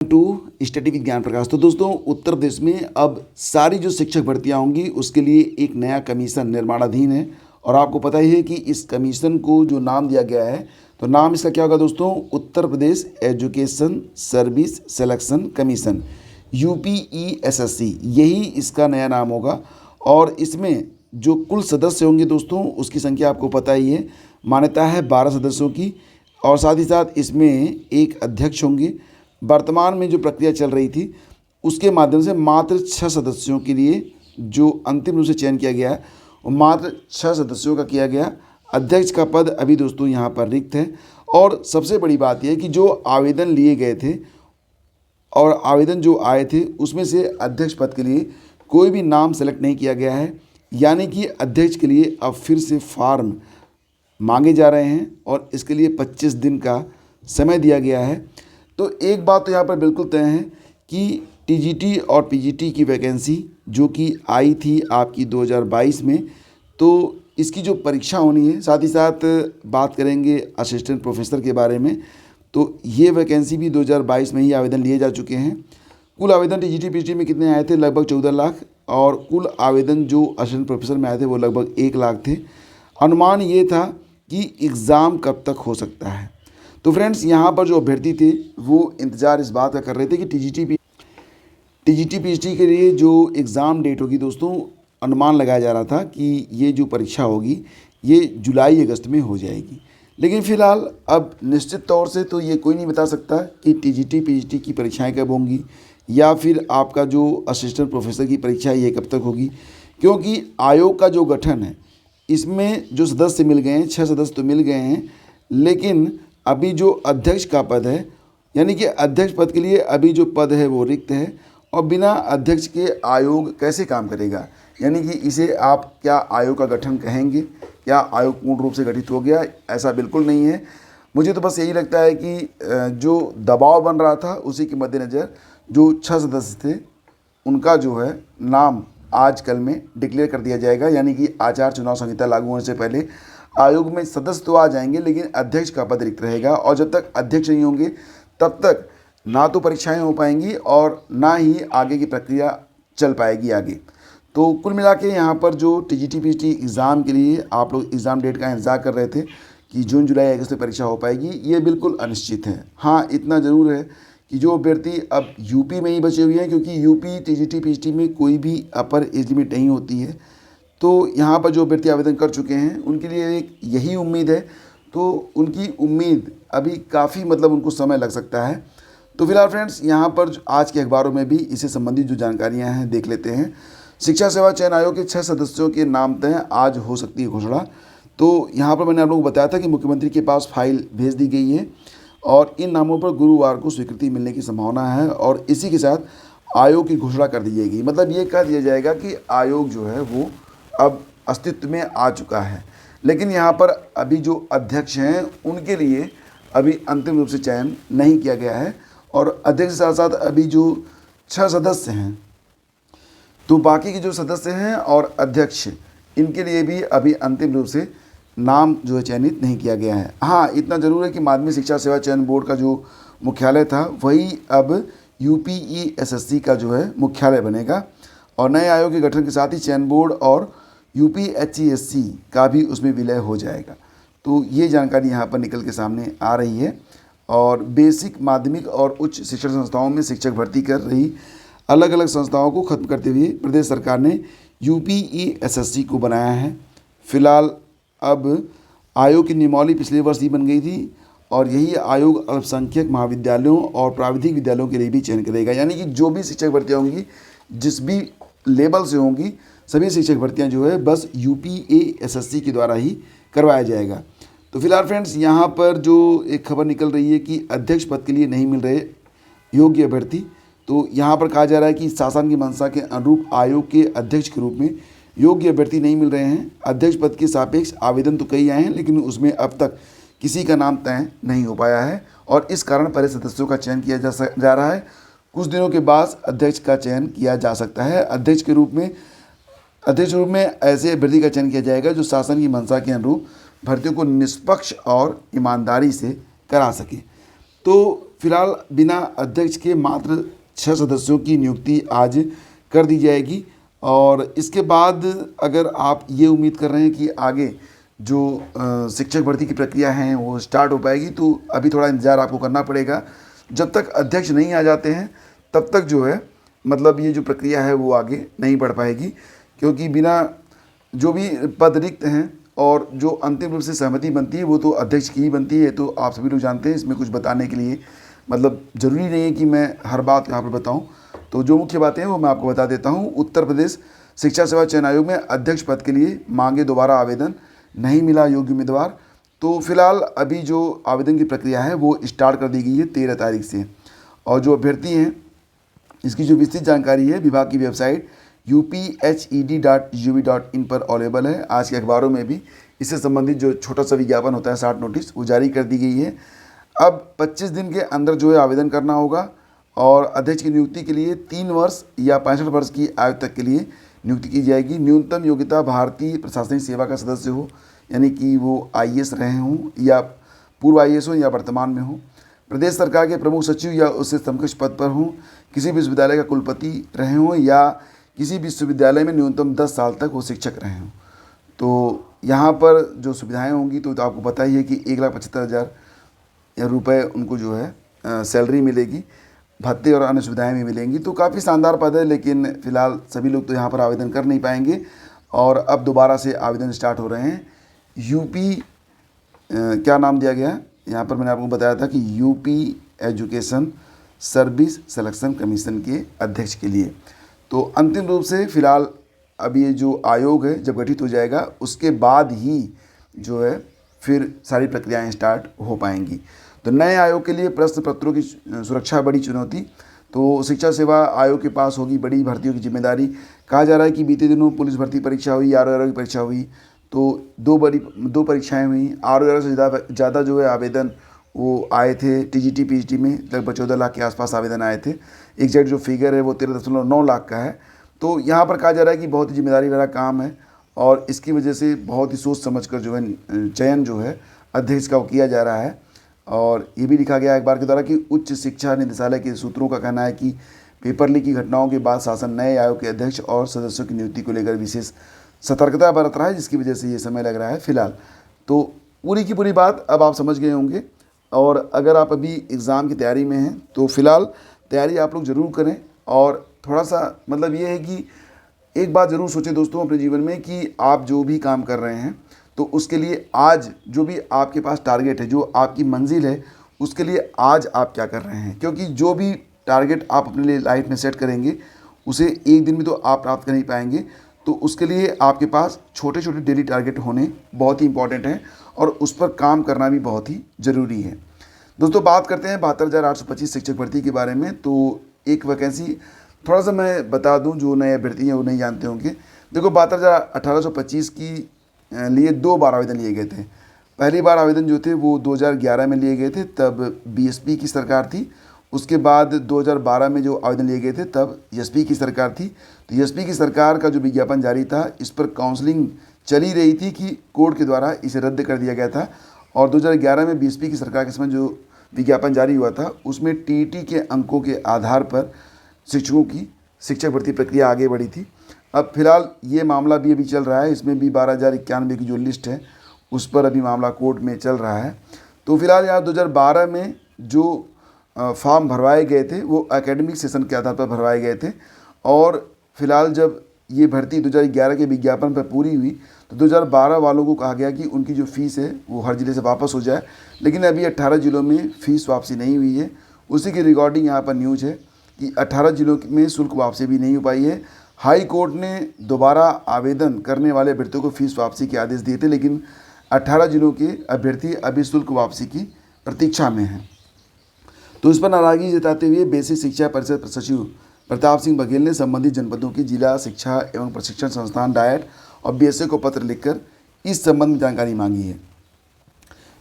To study with ज्ञान प्रकाश। तो दोस्तों, उत्तर प्रदेश में अब सारी जो शिक्षक भर्तियां होंगी उसके लिए एक नया कमीशन निर्माणाधीन है। और आपको पता ही है कि इस कमीशन को जो नाम दिया गया है, तो नाम इसका क्या होगा दोस्तों? Uttar Pradesh education service selection commission, UPESSC, यही इसका नया नाम होगा। और इसमें जो कुल सदस्य होंगे दोस्तों, उसकी संख्या आपको पता ही है, मान्यता है 12 सदस्यों की। और साथ ही साथ इसमें एक अध्यक्ष होंगे। वर्तमान में जो प्रक्रिया चल रही थी उसके माध्यम से मात्र 6 सदस्यों के लिए जो अंतिम रूप से चयन किया गया है वो मात्र 6 सदस्यों का किया गया। अध्यक्ष का पद अभी दोस्तों यहाँ पर रिक्त है। और सबसे बड़ी बात यह है कि जो आवेदन लिए गए थे और आवेदन जो आए थे उसमें से अध्यक्ष पद के लिए कोई भी नाम सेलेक्ट नहीं किया गया है। यानी कि अध्यक्ष के लिए अब फिर से फॉर्म मांगे जा रहे हैं और इसके लिए 25 दिन का समय दिया गया है। तो एक बात तो यहाँ पर बिल्कुल तय है कि TGT और PGT की वैकेंसी जो कि आई थी आपकी 2022 में, तो इसकी जो परीक्षा होनी है, साथ ही साथ बात करेंगे असिस्टेंट प्रोफेसर के बारे में, तो ये वैकेंसी भी 2022 में ही आवेदन लिए जा चुके हैं। कुल आवेदन TGT PGT में कितने आए थे? लगभग 14 लाख। और कुल आवेदन जो असिस्टेंट प्रोफेसर में आए थे वो लगभग 1 लाख थे। अनुमान ये था कि एग्ज़ाम कब तक हो सकता है। तो फ्रेंड्स, यहाँ पर जो अभ्यर्थी थे वो इंतज़ार इस बात का कर रहे थे कि TGT PGT के लिए जो एग्ज़ाम डेट होगी दोस्तों, अनुमान लगाया जा रहा था कि ये जो परीक्षा होगी ये जुलाई अगस्त में हो जाएगी। लेकिन फ़िलहाल अब निश्चित तौर से तो ये कोई नहीं बता सकता कि TGT PGT की परीक्षाएं कब होंगी या फिर आपका जो असिस्टेंट प्रोफेसर की परीक्षा है ये कब तक होगी, क्योंकि आयोग का जो गठन है इसमें जो सदस्य मिल गए हैं, 6 सदस्य तो मिल गए हैं, लेकिन अभी जो अध्यक्ष का पद है, यानी कि अध्यक्ष पद के लिए अभी जो पद है वो रिक्त है। और बिना अध्यक्ष के आयोग कैसे काम करेगा? यानी कि इसे आप क्या आयोग का गठन कहेंगे? क्या आयोग पूर्ण रूप से गठित हो गया? ऐसा बिल्कुल नहीं है। मुझे तो बस यही लगता है कि जो दबाव बन रहा था उसी के मद्देनज़र जो 6 सदस्य थे उनका जो है नाम आज कल में डिक्लेयर कर दिया जाएगा। यानी कि आचार चुनाव संहिता लागू होने से पहले आयोग में सदस्य तो आ जाएंगे, लेकिन अध्यक्ष का पद रिक्त रहेगा। और जब तक अध्यक्ष नहीं होंगे तब तक ना तो परीक्षाएं हो पाएंगी और ना ही आगे की प्रक्रिया चल पाएगी आगे। तो कुल मिला के यहाँ पर जो TGT PGT एग्ज़ाम के लिए आप लोग एग्ज़ाम डेट का इंतज़ार कर रहे थे कि जून जुलाई अगस्त में परीक्षा हो पाएगी, ये बिल्कुल अनिश्चित है। हाँ, इतना ज़रूर है कि जो अभ्यर्थी अब यूपी में ही बचे हुए हैं, क्योंकि यूपी TGT PGT में कोई भी अपर एज लिमिट नहीं होती है, तो यहाँ पर जो अभ्यर्थी आवेदन कर चुके हैं उनके लिए एक यही उम्मीद है। तो उनकी उम्मीद अभी काफ़ी उनको समय लग सकता है। तो फिलहाल फ्रेंड्स, यहाँ पर आज के अखबारों में भी इससे संबंधित जो जानकारियाँ हैं देख लेते हैं। शिक्षा सेवा चयन आयोग के 6 सदस्यों के नाम तय, आज हो सकती है घोषणा। तो यहाँ पर मैंने आप लोगों को बताया था कि मुख्यमंत्री के पास फाइल भेज दी गई है और इन नामों पर गुरुवार को स्वीकृति मिलने की संभावना है और इसी के साथ आयोग की घोषणा कर दी जाएगी। मतलब ये कह दिया जाएगा कि आयोग जो है वो अब अस्तित्व में आ चुका है। लेकिन यहाँ पर अभी जो अध्यक्ष हैं उनके लिए अभी अंतिम रूप से चयन नहीं किया गया है। और अध्यक्ष के साथ साथ अभी जो 6 सदस्य हैं, तो बाकी के जो सदस्य हैं और अध्यक्ष, इनके लिए भी अभी अंतिम रूप से नाम जो है चयनित नहीं किया गया है। हाँ, इतना ज़रूर है कि माध्यमिक शिक्षा सेवा चयन बोर्ड का जो मुख्यालय था वही अब UPESSC का जो है मुख्यालय बनेगा। और नए आयोग के गठन के साथ ही चयन बोर्ड और UPHESC का भी उसमें विलय हो जाएगा। तो ये जानकारी यहाँ पर निकल के सामने आ रही है। और बेसिक, माध्यमिक और उच्च शिक्षण संस्थाओं में शिक्षक भर्ती कर रही अलग अलग संस्थाओं को खत्म करते हुए प्रदेश सरकार ने UPESSC को बनाया है। फिलहाल अब आयोग की नियमावली पिछले वर्ष ही बन गई थी और यही आयोग अल्पसंख्यक महाविद्यालयों और प्राविधिक विद्यालयों के लिए भी चयन करेगा। यानी कि जो भी शिक्षक भर्तियाँ होंगी, जिस भी लेवल से होंगी, सभी शिक्षक भर्तियाँ जो है बस UPESSC के द्वारा ही करवाया जाएगा। तो फिलहाल फ्रेंड्स, यहाँ पर जो एक खबर निकल रही है कि अध्यक्ष पद के लिए नहीं मिल रहे योग्य अभ्यर्थी, तो यहाँ पर कहा जा रहा है कि शासन की मंशा के अनुरूप आयोग के अध्यक्ष के रूप में योग्य अभ्यर्थी नहीं मिल रहे हैं। अध्यक्ष पद के सापेक्ष आवेदन तो कई आए हैं, लेकिन उसमें अब तक किसी का नाम तय नहीं हो पाया है और इस कारण पहले सदस्यों का चयन किया जा रहा है। कुछ दिनों के बाद अध्यक्ष का चयन किया जा सकता है। अध्यक्ष के रूप में ऐसे अभ्यर्थी का चयन किया जाएगा जो शासन की मंशा के अनुरूप भर्तियों को निष्पक्ष और ईमानदारी से करा सके। तो फिलहाल बिना अध्यक्ष के मात्र 6 सदस्यों की नियुक्ति आज कर दी जाएगी। और इसके बाद अगर आप ये उम्मीद कर रहे हैं कि आगे जो शिक्षक भर्ती की प्रक्रिया है वो स्टार्ट हो पाएगी, तो अभी थोड़ा इंतज़ार आपको करना पड़ेगा। जब तक अध्यक्ष नहीं आ जाते हैं तब तक जो है मतलब ये जो प्रक्रिया है वो आगे नहीं बढ़ पाएगी, क्योंकि बिना जो भी पद रिक्त हैं और जो अंतिम रूप से सहमति बनती है वो तो अध्यक्ष की ही बनती है। तो आप सभी लोग जानते हैं, इसमें कुछ बताने के लिए मतलब ज़रूरी नहीं है कि मैं हर बात यहाँ पर बताऊँ। तो जो मुख्य बातें हैं वो मैं आपको बता देता हूँ। उत्तर प्रदेश शिक्षा सेवा चयन आयोग में अध्यक्ष पद के लिए मांगे दोबारा आवेदन, नहीं मिला योग्य उम्मीदवार। तो फिलहाल अभी जो आवेदन की प्रक्रिया है वो स्टार्ट कर दी गई है 13 तारीख से। और जो अभ्यर्थी हैं इसकी जो विस्तृत जानकारी है विभाग की वेबसाइट uphed.gov.in पर अवेलेबल है। आज के अखबारों में भी इससे संबंधित जो छोटा सा विज्ञापन होता है, शॉर्ट नोटिस, वो जारी कर दी गई है। अब 25 दिन के अंदर जो है आवेदन करना होगा और अध्यक्ष की नियुक्ति के लिए 3 वर्ष या 65 वर्ष की आयु तक के लिए नियुक्ति की जाएगी। न्यूनतम योग्यता भारतीय प्रशासनिक सेवा का सदस्य हो, यानी कि वो IAS रहे हों या पूर्व IAS हो या वर्तमान में हो, प्रदेश सरकार के प्रमुख सचिव या उससे समकक्ष पद पर हों, किसी विश्वविद्यालय का कुलपति रहे हों या किसी विश्वविद्यालय में न्यूनतम 10 साल तक वो शिक्षक रहे हों। तो यहाँ पर जो सुविधाएं होंगी तो आपको पता ही है कि 1,75,000 रुपये उनको जो है सैलरी मिलेगी, भत्ते और अन्य सुविधाएं भी मिलेंगी। तो काफ़ी शानदार पद है, लेकिन फ़िलहाल सभी लोग तो यहाँ पर आवेदन कर नहीं पाएंगे और अब दोबारा से आवेदन स्टार्ट हो रहे हैं। यूपी क्या नाम दिया गया है यहाँ पर, मैंने आपको बताया था कि UP education service selection commission के अध्यक्ष के लिए। तो अंतिम रूप से फ़िलहाल अब ये जो आयोग है जब गठित हो जाएगा उसके बाद ही जो है फिर सारी प्रक्रियाएं स्टार्ट हो पाएंगी। तो नए आयोग के लिए प्रश्न पत्रों की सुरक्षा बड़ी चुनौती। तो शिक्षा सेवा आयोग के पास होगी बड़ी भर्तियों की जिम्मेदारी। कहा जा रहा है कि बीते दिनों पुलिस भर्ती परीक्षा हुई, RO की परीक्षा हुई, तो दो परीक्षाएं हुई। RO से ज़्यादा जो है आवेदन वो आए थे। TGT PGT में लगभग 14 लाख के आसपास आवेदन आए थे। एग्जैक्ट जो फिगर है वो 13.9 लाख का है। तो यहाँ पर कहा जा रहा है कि बहुत ही जिम्मेदारी भरा काम है और इसकी वजह से बहुत ही सोच समझ कर जो है चयन जो है अध्यक्ष का वो किया जा रहा है। और ये भी लिखा गया अखबार के द्वारा कि उच्च शिक्षा निदेशालय के सूत्रों का कहना है कि पेपर लीक की घटनाओं के बाद शासन नए आयोग के अध्यक्ष और सदस्यों की नियुक्ति को लेकर विशेष सतर्कता बरत रहा है, जिसकी वजह से ये समय लग रहा है फिलहाल। तो पूरी की पूरी बात अब आप समझ गए होंगे। और अगर आप अभी एग्ज़ाम की तैयारी में हैं तो फिलहाल तैयारी आप लोग ज़रूर करें। और थोड़ा सा मतलब ये है कि एक बात ज़रूर सोचें दोस्तों अपने जीवन में कि आप जो भी काम कर रहे हैं तो उसके लिए आज जो भी आपके पास टारगेट है, जो आपकी मंजिल है, उसके लिए आज आप क्या कर रहे हैं। क्योंकि जो भी टारगेट आप अपने लिए लाइफ में सेट करेंगे उसे एक दिन में तो आप प्राप्त कर नहीं पाएंगे। तो उसके लिए आपके पास छोटे छोटे डेली टारगेट होने बहुत ही इंपॉर्टेंट हैं और उस पर काम करना भी बहुत ही ज़रूरी है। दोस्तों बात करते हैं 72,825 शिक्षक भर्ती के बारे में। तो एक वैकेंसी थोड़ा सा मैं बता दूं, जो नए अभ्यर्थी हैं वो नहीं जानते होंगे। देखो 72,1825 की लिए 2 बार आवेदन लिए गए थे। पहली बार आवेदन जो थे वो 2011 में लिए गए थे, तब BSP की सरकार थी। उसके बाद 2012 में जो आवेदन लिए गए थे तब SP की सरकार थी। तो SP की सरकार का जो विज्ञापन जारी था इस पर काउंसलिंग चली रही थी कि कोर्ट के द्वारा इसे रद्द कर दिया गया था। और 2011 में BSP की सरकार के समय जो विज्ञापन जारी हुआ था उसमें TET के अंकों के आधार पर शिक्षकों की शिक्षक भर्ती प्रक्रिया आगे बढ़ी थी। अब फिलहाल ये मामला भी अभी चल रहा है, इसमें भी 12,091 की जो लिस्ट है उस पर अभी मामला कोर्ट में चल रहा है। तो फिलहाल यहाँ 2012 में जो फॉर्म भरवाए गए थे वो एकेडमिक सेशन के आधार पर भरवाए गए थे। और फिलहाल जब ये भर्ती 2011 के विज्ञापन पर पूरी हुई तो 2012 वालों को कहा गया कि उनकी जो फ़ीस है वो हर ज़िले से वापस हो जाए, लेकिन अभी 18 ज़िलों में फ़ीस वापसी नहीं हुई है। उसी की रिकॉर्डिंग यहाँ पर न्यूज़ है कि 18 ज़िलों में शुल्क वापसी भी नहीं हो पाई है। हाई कोर्ट ने दोबारा आवेदन करने वाले अभ्यर्थियों को फ़ीस वापसी के आदेश दिए थे, लेकिन 18 ज़िलों के अभ्यर्थी अभी शुल्क वापसी की प्रतीक्षा में हैं। तो इस पर नाराज़गी जताते हुए बेसिक शिक्षा परिषद सचिव प्रताप सिंह बघेल ने संबंधित जनपदों की जिला शिक्षा एवं प्रशिक्षण संस्थान डायट और BSA को पत्र लिखकर इस संबंध में जानकारी मांगी है।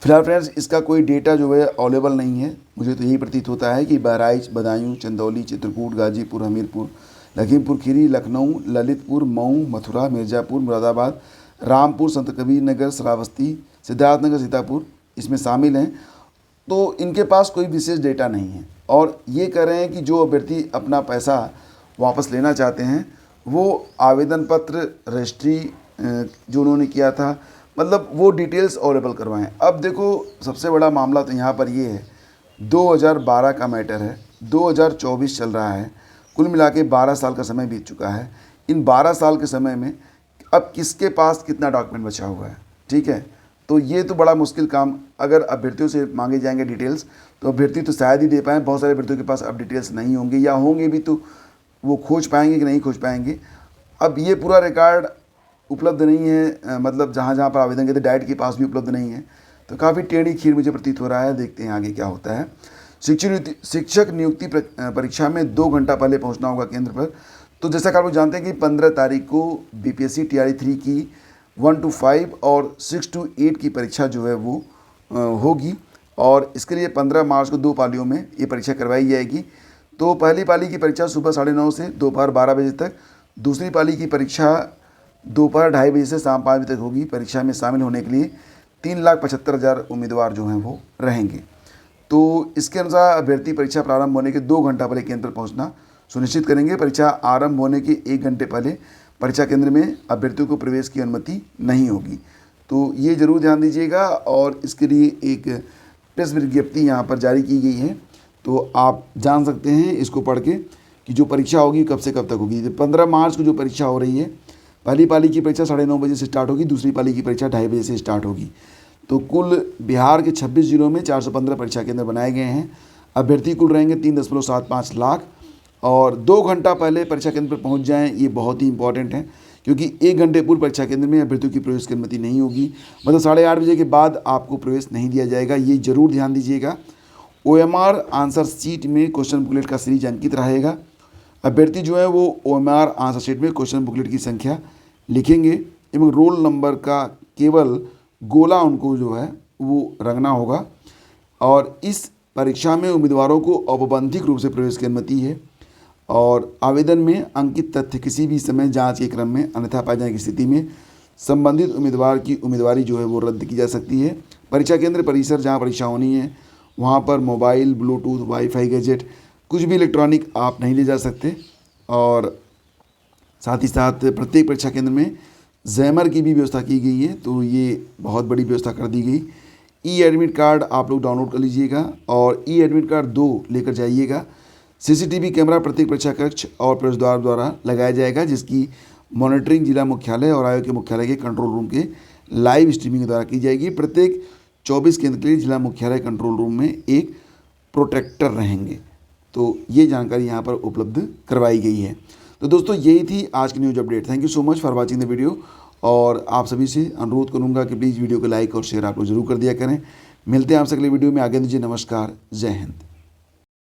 फिलहाल फ्रेंड्स इसका कोई डेटा जो है अवेलेबल नहीं है। मुझे तो यही प्रतीत होता है कि बहराइच, बदायूं, चंदौली, चित्रकूट, गाजीपुर, हमीरपुर, लखीमपुर खीरी, लखनऊ, ललितपुर, मऊ, मथुरा, मिर्ज़ापुर, मुरादाबाद, रामपुर, संत कबीर नगर, श्रावस्ती, सिद्धार्थनगर, सीतापुर इसमें शामिल हैं। तो इनके पास कोई विशेष डेटा नहीं है और ये कह रहे हैं कि जो अभ्यर्थी अपना पैसा वापस लेना चाहते हैं वो आवेदन पत्र, रजिस्ट्री जो उन्होंने किया था, मतलब वो डिटेल्स अवेलेबल करवाएं। अब देखो सबसे बड़ा मामला तो यहाँ पर ये है, 2012 का मैटर है, 2024 चल रहा है, कुल मिला के 12 साल का समय बीत चुका है। इन 12 साल के समय में अब किसके पास कितना डॉक्यूमेंट बचा हुआ है, ठीक है। तो ये तो बड़ा मुश्किल काम, अगर अभ्यर्थियों से मांगे जाएंगे डिटेल्स तो अभ्यर्थी तो शायद ही दे पाएँ। बहुत सारे अभ्यर्थियों के पास अब डिटेल्स नहीं होंगे, या होंगे भी तो वो खोज पाएंगे कि नहीं खोज पाएंगे। अब ये पूरा रिकॉर्ड उपलब्ध नहीं है, मतलब जहाँ जहाँ पर आवेदन किए थे डाइट के पास भी उपलब्ध नहीं है, तो काफ़ी टेढ़ी खीर मुझे प्रतीत हो रहा है। देखते हैं आगे क्या होता है। शिक्षक नियुक्ति परीक्षा में 2 घंटा पहले पहुँचना होगा केंद्र पर। तो जैसा कि आप लोग जानते हैं कि 15 तारीख को BPSC TRE 3 की 1 to 5 और 6 to 8 की परीक्षा जो है वो होगी, और इसके लिए 15 मार्च को 2 पालियों में ये परीक्षा करवाई जाएगी। तो पहली पाली की परीक्षा सुबह 9:30 से दोपहर 12 बजे तक, दूसरी पाली की परीक्षा दोपहर 2:30 बजे से शाम 5 बजे तक होगी। परीक्षा में शामिल होने के लिए 3,75,000 उम्मीदवार जो हैं वो रहेंगे। तो इसके अनुसार अभ्यर्थी परीक्षा प्रारंभ होने के 2 घंटा पहले केंद्र पर पहुँचना सुनिश्चित करेंगे। परीक्षा आरंभ होने के 1 घंटे पहले परीक्षा केंद्र में अभ्यर्थियों को प्रवेश की अनुमति नहीं होगी। तो ये ज़रूर ध्यान दीजिएगा, और इसके लिए एक प्रेस विज्ञप्ति यहाँ पर जारी की गई है, तो आप जान सकते हैं इसको पढ़ के कि जो परीक्षा होगी कब से कब तक होगी। 15 मार्च को जो परीक्षा हो रही है, पहली पाली की परीक्षा 9:30 बजे से स्टार्ट होगी, दूसरी पाली की परीक्षा 2:30 बजे से स्टार्ट होगी। तो कुल बिहार के 26 जिलों में 415 परीक्षा केंद्र बनाए गए हैं। अभ्यर्थी कुल रहेंगे 3.75 लाख, और 2 घंटा पहले परीक्षा केंद्र पर पहुंच जाएं, ये बहुत ही इंपॉर्टेंट है, क्योंकि 1 घंटे पूर्व परीक्षा केंद्र में अभ्यर्थियों की प्रवेश की अनुमति नहीं होगी, मतलब 8:30 बजे के बाद आपको प्रवेश नहीं दिया जाएगा। ये जरूर ध्यान दीजिएगा। OMR आंसर शीट में क्वेश्चन बुकलेट का सीरीज अंकित रहेगा। अभ्यर्थी जो है वो OMR आंसर शीट में क्वेश्चन बुकलेट की संख्या लिखेंगे एवं रोल नंबर का केवल गोला उनको जो है वो रंगना होगा। और इस परीक्षा में उम्मीदवारों को औपबंधिक रूप से प्रवेश की अनुमति है, और आवेदन में अंकित तथ्य किसी भी समय जांच के क्रम में अन्यथा पाए जाने की स्थिति में संबंधित उम्मीदवार की उम्मीदवारी जो है वो रद्द की जा सकती है। परीक्षा केंद्र परिसर जहां परीक्षा होनी है वहां पर मोबाइल, ब्लूटूथ, वाईफाई गैजेट, कुछ भी इलेक्ट्रॉनिक आप नहीं ले जा सकते। और साथ ही साथ प्रत्येक परीक्षा केंद्र में जैमर की भी व्यवस्था की गई है, तो ये बहुत बड़ी व्यवस्था कर दी गई। एडमिट कार्ड आप लोग डाउनलोड कर लीजिएगा और एडमिट कार्ड 2 लेकर जाइएगा। CCTV कैमरा प्रत्येक परीक्षा कक्ष और प्रवेश द्वार द्वारा लगाया जाएगा, जिसकी मॉनिटरिंग जिला मुख्यालय और आयोग के मुख्यालय के कंट्रोल रूम के लाइव स्ट्रीमिंग द्वारा की जाएगी। प्रत्येक 24 केंद्र के लिए जिला मुख्यालय कंट्रोल रूम में एक प्रोटेक्टर रहेंगे। तो ये जानकारी यहाँ पर उपलब्ध करवाई गई है। तो दोस्तों यही थी आज की news update. Thank you so much for watching the video, और आप सभी से अनुरोध करूँगा कि प्लीज़ वीडियो को लाइक और शेयर आप लोग जरूर कर दिया करें। मिलते हैं आपसे अगले वीडियो में। आगे दीजिए, नमस्कार, जय हिंद।